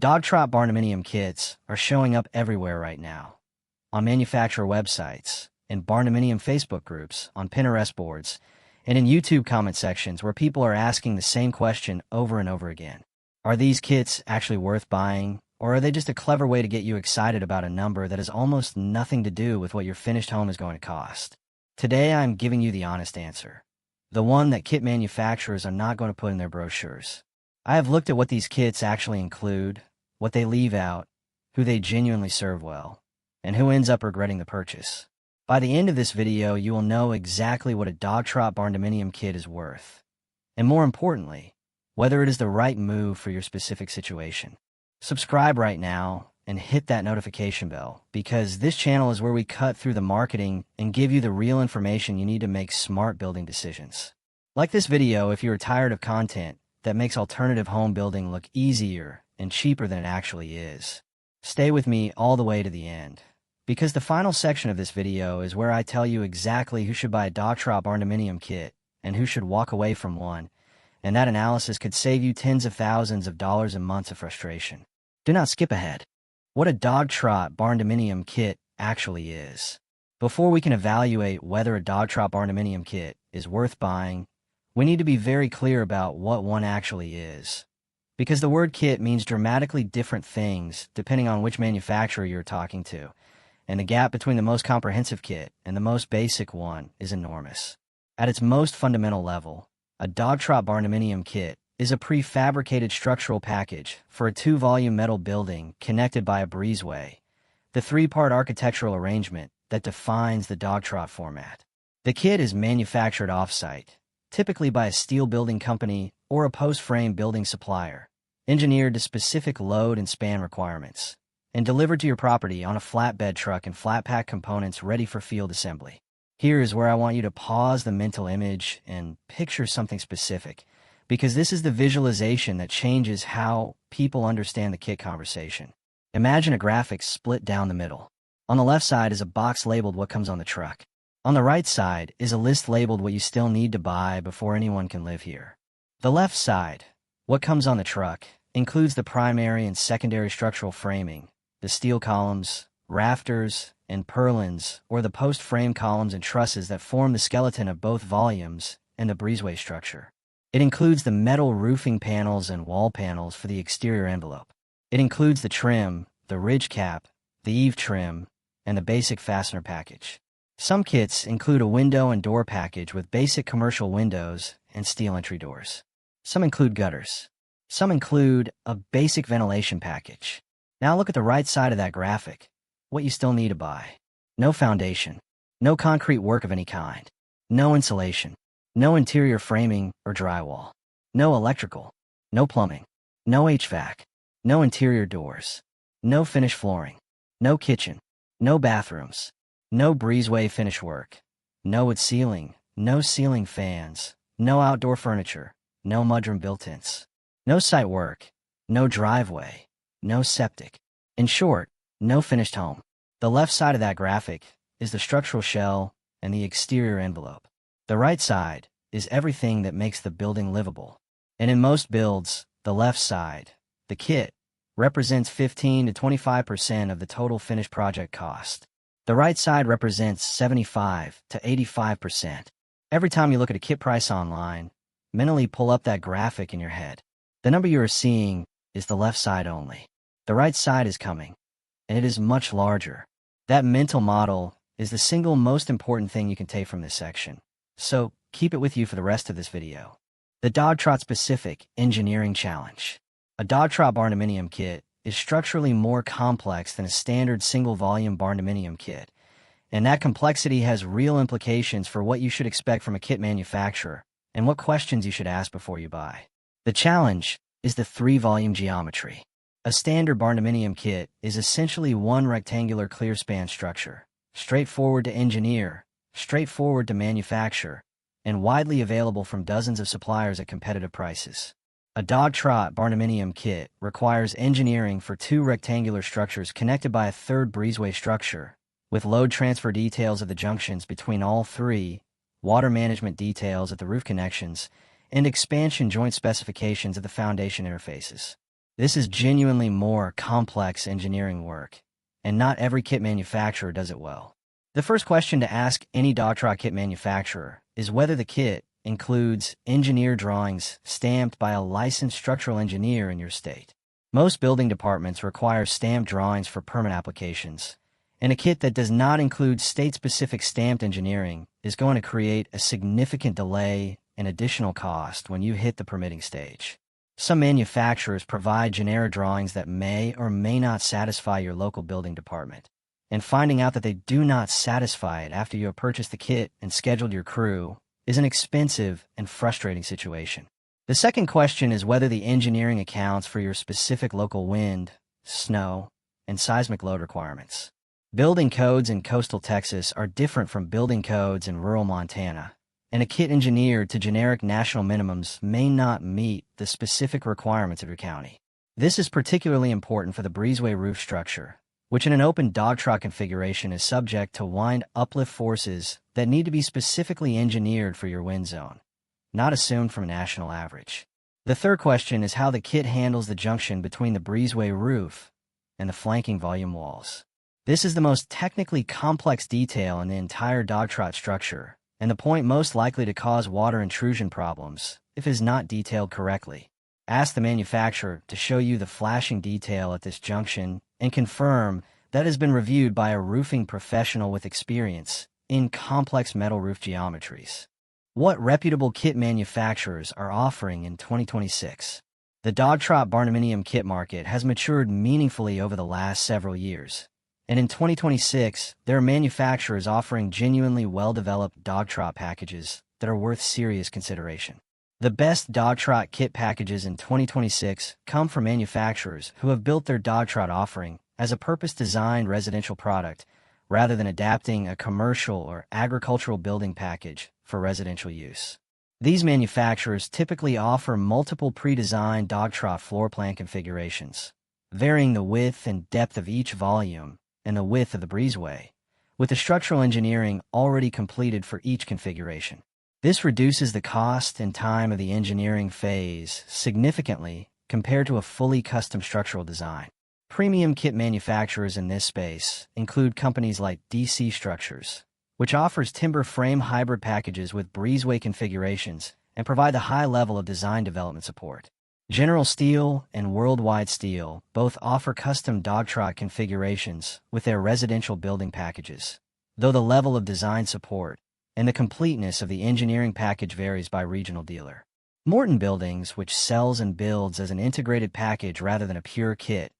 Dogtrot Barndominium kits are showing up everywhere right now. On manufacturer websites, in Barndominium Facebook groups, on Pinterest boards, and in YouTube comment sections where people are asking the same question over and over again. Are these kits actually worth buying, or are they just a clever way to get you excited about a number that has almost nothing to do with what your finished home is going to cost? Today I'm giving you the honest answer. The one that kit manufacturers are not going to put in their brochures. I have looked at what these kits actually include, what they leave out, who they genuinely serve well, and who ends up regretting the purchase. By the end of this video, you will know exactly what a Dogtrot Barndominium kit is worth, and more importantly, whether it is the right move for your specific situation. Subscribe right now and hit that notification bell, because this channel is where we cut through the marketing and give you the real information you need to make smart building decisions. Like this video if you are tired of content that makes alternative home building look easier and cheaper than it actually is. Stay with me all the way to the end, because the final section of this video is where I tell you exactly who should buy a Dogtrot Barndominium kit and who should walk away from one, and that analysis could save you tens of thousands of dollars and months of frustration. Do not skip ahead. What a Dogtrot Barndominium kit actually is. Before we can evaluate whether a Dogtrot Barndominium kit is worth buying, we need to be very clear about what one actually is, because the word kit means dramatically different things depending on which manufacturer you're talking to, and the gap between the most comprehensive kit and the most basic one is enormous. At its most fundamental level, a Dogtrot Barndominium kit is a prefabricated structural package for a 2-volume metal building connected by a breezeway, the 3-part architectural arrangement that defines the Dogtrot format. The kit is manufactured off-site, typically by a steel building company or a post-frame building supplier, engineered to specific load and span requirements, and delivered to your property on a flatbed truck and flat-pack components ready for field assembly. Here is where I want you to pause the mental image and picture something specific, because this is the visualization that changes how people understand the kit conversation. Imagine a graphic split down the middle. On the left side is a box labeled what comes on the truck. On the right side is a list labeled what you still need to buy before anyone can live here. The left side, what comes on the truck, includes the primary and secondary structural framing, the steel columns, rafters, and purlins, or the post-frame columns and trusses that form the skeleton of both volumes and the breezeway structure. It includes the metal roofing panels and wall panels for the exterior envelope. It includes the trim, the ridge cap, the eave trim, and the basic fastener package. Some kits include a window and door package with basic commercial windows and steel entry doors. Some include gutters. Some include a basic ventilation package. Now look at the right side of that graphic. What you still need to buy. No foundation. No concrete work of any kind. No insulation. No interior framing or drywall. No electrical. No plumbing. No HVAC. No interior doors. No finished flooring. No kitchen. No bathrooms. No breezeway finish work. No wood ceiling. No ceiling fans. No outdoor furniture. No mudroom built-ins. No site work. No driveway. No septic. In short, no finished home. The left side of that graphic is the structural shell and the exterior envelope. The right side is everything that makes the building livable. And in most builds, the left side, the kit, represents 15 to 25% of the total finished project cost. The right side represents 75 to 85%. Every time you look at a kit price online, mentally pull up that graphic in your head. The number you are seeing is the left side only. The right side is coming, and it is much larger. That mental model is the single most important thing you can take from this section. So keep it with you for the rest of this video. The Dogtrot Specific Engineering Challenge. A Dogtrot Barndominium kit is structurally more complex than a standard single-volume Barndominium kit, and that complexity has real implications for what you should expect from a kit manufacturer and what questions you should ask before you buy. The challenge is the 3-volume geometry. A standard Barndominium kit is essentially one rectangular clear span structure, straightforward to engineer, straightforward to manufacture, and widely available from dozens of suppliers at competitive prices. A Dogtrot Barndominium kit requires engineering for 2 rectangular structures connected by a 3rd breezeway structure, with load transfer details of the junctions between all 3, water management details at the roof connections, and expansion joint specifications of the foundation interfaces. This is genuinely more complex engineering work, and not every kit manufacturer does it well. The first question to ask any Dogtrot kit manufacturer is whether the kit includes engineer drawings stamped by a licensed structural engineer in your state. Most building departments require stamped drawings for permit applications, and a kit that does not include state-specific stamped engineering is going to create a significant delay and additional cost when you hit the permitting stage. Some manufacturers provide generic drawings that may or may not satisfy your local building department, and finding out that they do not satisfy it after you have purchased the kit and scheduled your crew is an expensive and frustrating situation. The second question is whether the engineering accounts for your specific local wind, snow, and seismic load requirements. Building codes in coastal Texas are different from building codes in rural Montana, and a kit engineered to generic national minimums may not meet the specific requirements of your county. This is particularly important for the breezeway roof structure, which in an open Dogtrot configuration is subject to wind uplift forces that need to be specifically engineered for your wind zone, not assumed from a national average. The third question is how the kit handles the junction between the breezeway roof and the flanking volume walls. This is the most technically complex detail in the entire Dogtrot structure, and the point most likely to cause water intrusion problems if it is not detailed correctly. Ask the manufacturer to show you the flashing detail at this junction and confirm that it has been reviewed by a roofing professional with experience in complex metal roof geometries. What reputable kit manufacturers are offering in 2026? The Dogtrot Barndominium kit market has matured meaningfully over the last several years, and in 2026, there are manufacturers offering genuinely well-developed Dogtrot packages that are worth serious consideration. The best Dogtrot kit packages in 2026 come from manufacturers who have built their Dogtrot offering as a purpose-designed residential product rather than adapting a commercial or agricultural building package for residential use. These manufacturers typically offer multiple pre-designed Dogtrot floor plan configurations, varying the width and depth of each volume and the width of the breezeway, with the structural engineering already completed for each configuration. This reduces the cost and time of the engineering phase significantly compared to a fully custom structural design. Premium kit manufacturers in this space include companies like DC Structures, which offers timber frame hybrid packages with breezeway configurations and provide the high level of design development support. General Steel and Worldwide Steel both offer custom Dogtrot configurations with their residential building packages, though the level of design support and the completeness of the engineering package varies by regional dealer. Morton Buildings, which sells and builds as an integrated package rather than a pure kit,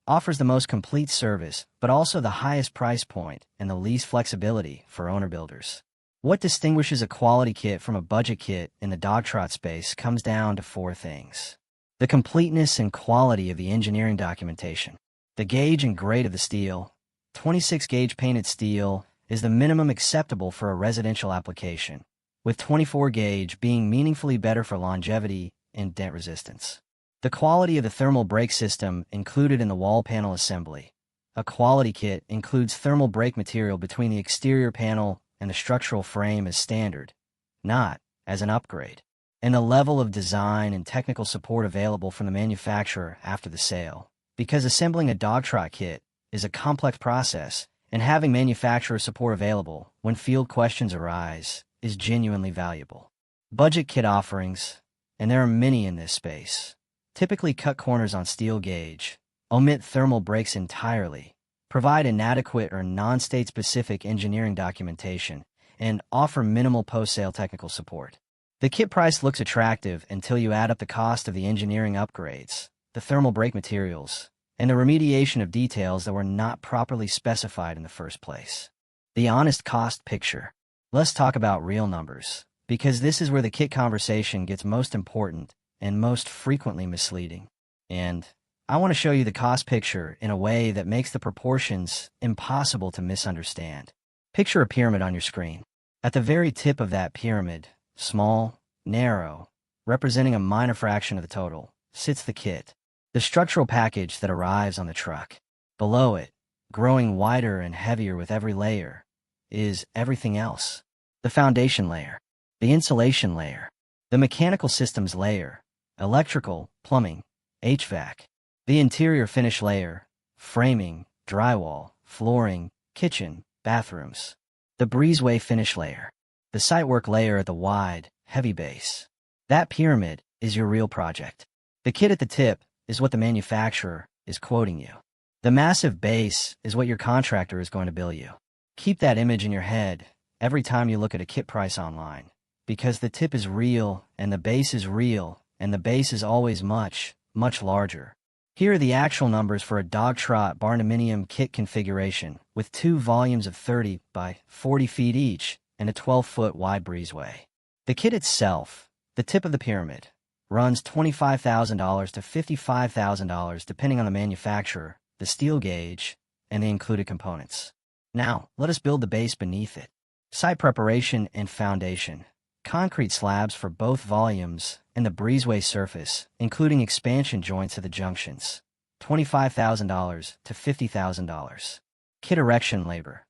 offers the most complete service but also the highest price point and the least flexibility for owner-builders. What distinguishes a quality kit from a budget kit in the Dogtrot space comes down to four things: the completeness and quality of the engineering documentation, the gauge and grade of the steel. 26-gauge painted steel is the minimum acceptable for a residential application, with 24-gauge being meaningfully better for longevity and dent resistance. The quality of the thermal brake system included in the wall panel assembly. A quality kit includes thermal brake material between the exterior panel and the structural frame as standard, not as an upgrade. And the level of design and technical support available from the manufacturer after the sale. Because assembling a Dogtrot kit is a complex process, and having manufacturer support available when field questions arise is genuinely valuable. Budget kit offerings, and there are many in this space, typically cut corners on steel gauge, omit thermal brakes entirely, provide inadequate or non-state-specific engineering documentation, and offer minimal post-sale technical support. The kit price looks attractive until you add up the cost of the engineering upgrades, the thermal brake materials, and the remediation of details that were not properly specified in the first place. The honest cost picture. Let's talk about real numbers, because this is where the kit conversation gets most important and most frequently misleading. And I want to show you the cost picture in a way that makes the proportions impossible to misunderstand. Picture a pyramid on your screen. At the very tip of that pyramid, small, narrow, representing a minor fraction of the total, sits the kit, the structural package that arrives on the truck. Below it, growing wider and heavier with every layer, is everything else. The foundation layer, the insulation layer, the mechanical systems layer, electrical, plumbing, HVAC, The interior finish layer, framing, drywall, flooring, kitchen, bathrooms. The Breezeway finish layer. The sitework layer at the wide, heavy base. That pyramid is your real project. The kit at the tip is what the manufacturer is quoting you. The massive base is what your contractor is going to bill you. Keep that image in your head every time you look at a kit price online, because the tip is real, and the base is real, and the base is always much, much larger. Here are the actual numbers for a Dogtrot Barndominium kit configuration with 2 volumes of 30 by 40 feet each and a 12-foot wide breezeway. The kit itself, the tip of the pyramid, runs $25,000 to $55,000 depending on the manufacturer, the steel gauge, and the included components. Now, let us build the base beneath it. Site preparation and foundation. Concrete slabs for both volumes and the breezeway surface, including expansion joints at the junctions. $25,000 to $50,000. Kit erection labor.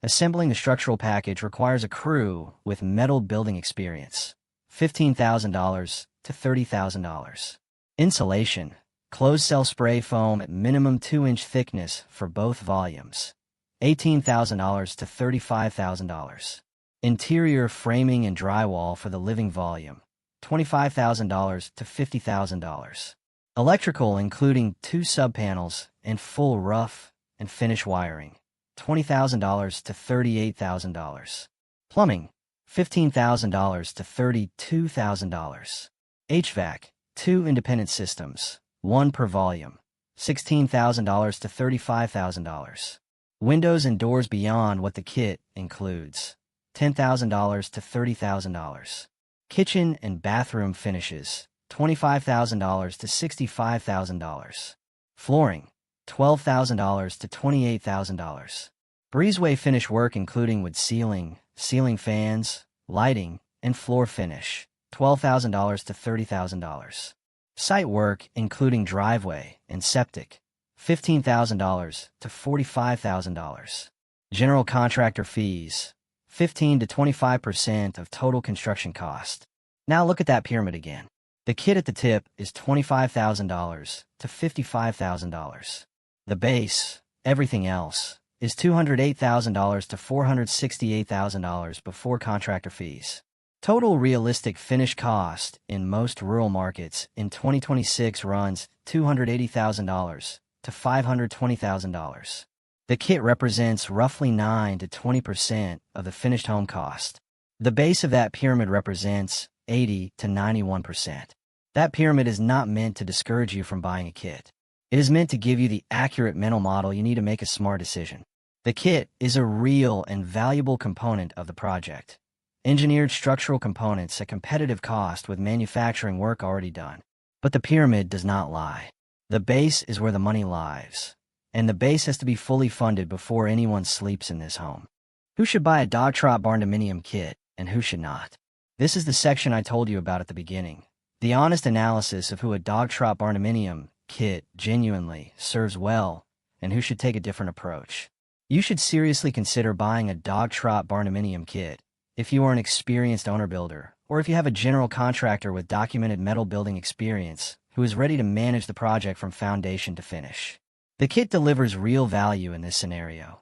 Assembling the structural package requires a crew with metal building experience. $15,000 to $30,000. Insulation. Closed cell spray foam at minimum 2-inch thickness for both volumes. $18,000 to $35,000. Interior framing and drywall for the living volume. $25,000 to $50,000. Electrical including 2 subpanels and full rough and finish wiring. $20,000 to $38,000. Plumbing. $15,000 to $32,000. HVAC. 2 independent systems, 1 per volume. $16,000 to $35,000. Windows and doors beyond what the kit includes. $10,000 to $30,000. Kitchen and bathroom finishes. $25,000 to $65,000. Flooring. $12,000 to $28,000. Breezeway finish work including wood ceiling, ceiling fans, lighting, and floor finish. $12,000 to $30,000. Site work including driveway and septic. $15,000 to $45,000. General contractor fees. 15 to 25% of total construction cost. Now look at that pyramid again. The kit at the tip is $25,000 to $55,000. The base, everything else, is $208,000 to $468,000 before contractor fees. Total realistic finish cost in most rural markets in 2026 runs $280,000 to $520,000. The kit represents roughly 9 to 20% of the finished home cost. The base of that pyramid represents 80 to 91%. That pyramid is not meant to discourage you from buying a kit. It is meant to give you the accurate mental model you need to make a smart decision. The kit is a real and valuable component of the project. Engineered structural components at competitive cost with manufacturing work already done. But the pyramid does not lie. The base is where the money lies. And the base has to be fully funded before anyone sleeps in this home. Who should buy a Dogtrot Barndominium kit, and who should not? This is the section I told you about at the beginning. The honest analysis of who a Dogtrot Barndominium kit genuinely serves well, and who should take a different approach. You should seriously consider buying a Dogtrot Barndominium kit if you are an experienced owner builder, or if you have a general contractor with documented metal building experience who is ready to manage the project from foundation to finish. The kit delivers real value in this scenario.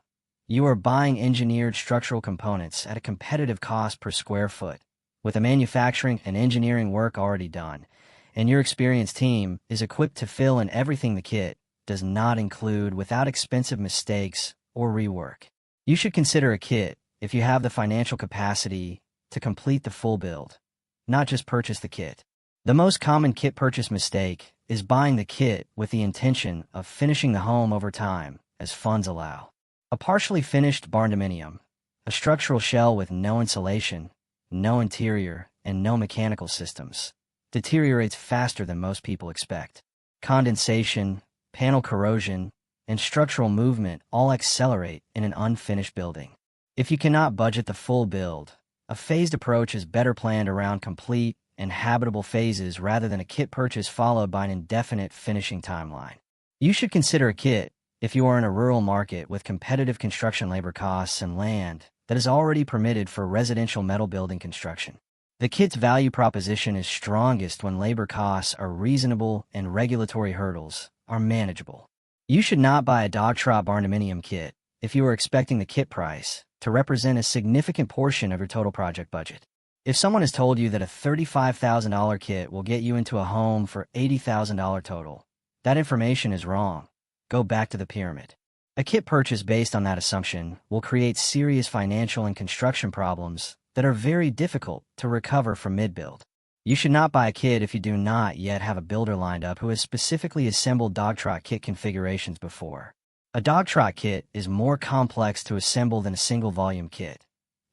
You are buying engineered structural components at a competitive cost per square foot, with the manufacturing and engineering work already done, and your experienced team is equipped to fill in everything the kit does not include without expensive mistakes or rework. You should consider a kit if you have the financial capacity to complete the full build, not just purchase the kit. The most common kit purchase mistake is buying the kit with the intention of finishing the home over time, as funds allow. A partially finished barndominium, a structural shell with no insulation, no interior, and no mechanical systems, deteriorates faster than most people expect. Condensation, panel corrosion, and structural movement all accelerate in an unfinished building. If you cannot budget the full build, a phased approach is better planned around complete and habitable phases rather than a kit purchase followed by an indefinite finishing timeline. You should consider a kit if you are in a rural market with competitive construction labor costs and land that is already permitted for residential metal building construction. The kit's value proposition is strongest when labor costs are reasonable and regulatory hurdles are manageable. You should not buy a Dogtrot Barndominium kit if you are expecting the kit price to represent a significant portion of your total project budget. If someone has told you that a $35,000 kit will get you into a home for $80,000 total, that information is wrong. Go back to the pyramid. A kit purchase based on that assumption will create serious financial and construction problems that are very difficult to recover from mid-build. You should not buy a kit if you do not yet have a builder lined up who has specifically assembled Dogtrot kit configurations before. A Dogtrot kit is more complex to assemble than a single volume kit.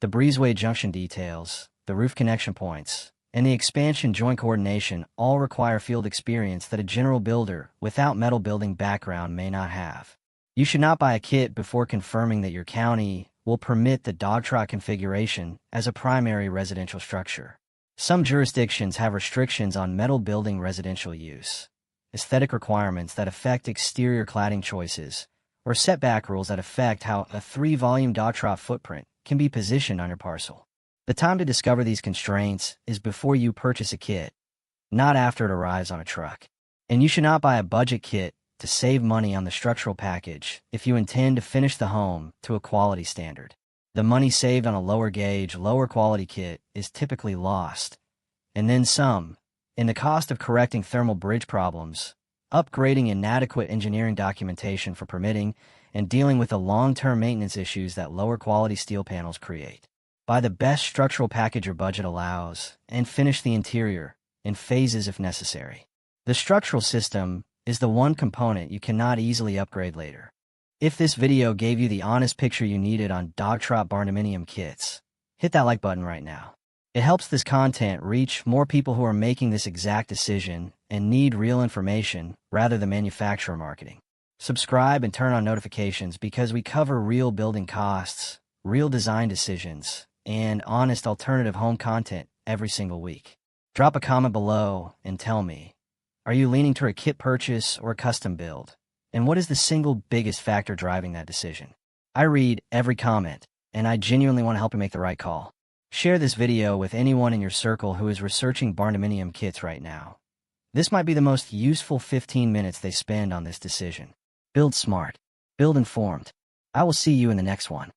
The breezeway junction details, the roof connection points, and the expansion joint coordination all require field experience that a general builder without metal building background may not have. You should not buy a kit before confirming that your county will permit the Dogtrot configuration as a primary residential structure. Some jurisdictions have restrictions on metal building residential use, aesthetic requirements that affect exterior cladding choices, or setback rules that affect how a 3-volume Dogtrot footprint can be positioned on your parcel. The time to discover these constraints is before you purchase a kit, not after it arrives on a truck. And you should not buy a budget kit to save money on the structural package if you intend to finish the home to a quality standard. The money saved on a lower gauge, lower quality kit is typically lost, and then some, in the cost of correcting thermal bridge problems, upgrading inadequate engineering documentation for permitting, and dealing with the long-term maintenance issues that lower quality steel panels create. Buy the best structural package your budget allows, and finish the interior in phases if necessary. The structural system is the one component you cannot easily upgrade later. If this video gave you the honest picture you needed on Dogtrot Barndominium kits, hit that like button right now. It helps this content reach more people who are making this exact decision and need real information rather than manufacturer marketing. Subscribe and turn on notifications because we cover real building costs, real design decisions, and honest alternative home content every single week. Drop a comment below and tell me, are you leaning toward a kit purchase or a custom build? And what is the single biggest factor driving that decision? I read every comment, and I genuinely want to help you make the right call. Share this video with anyone in your circle who is researching Barndominium kits right now. This might be the most useful 15 minutes they spend on this decision. Build smart. Build informed. I will see you in the next one.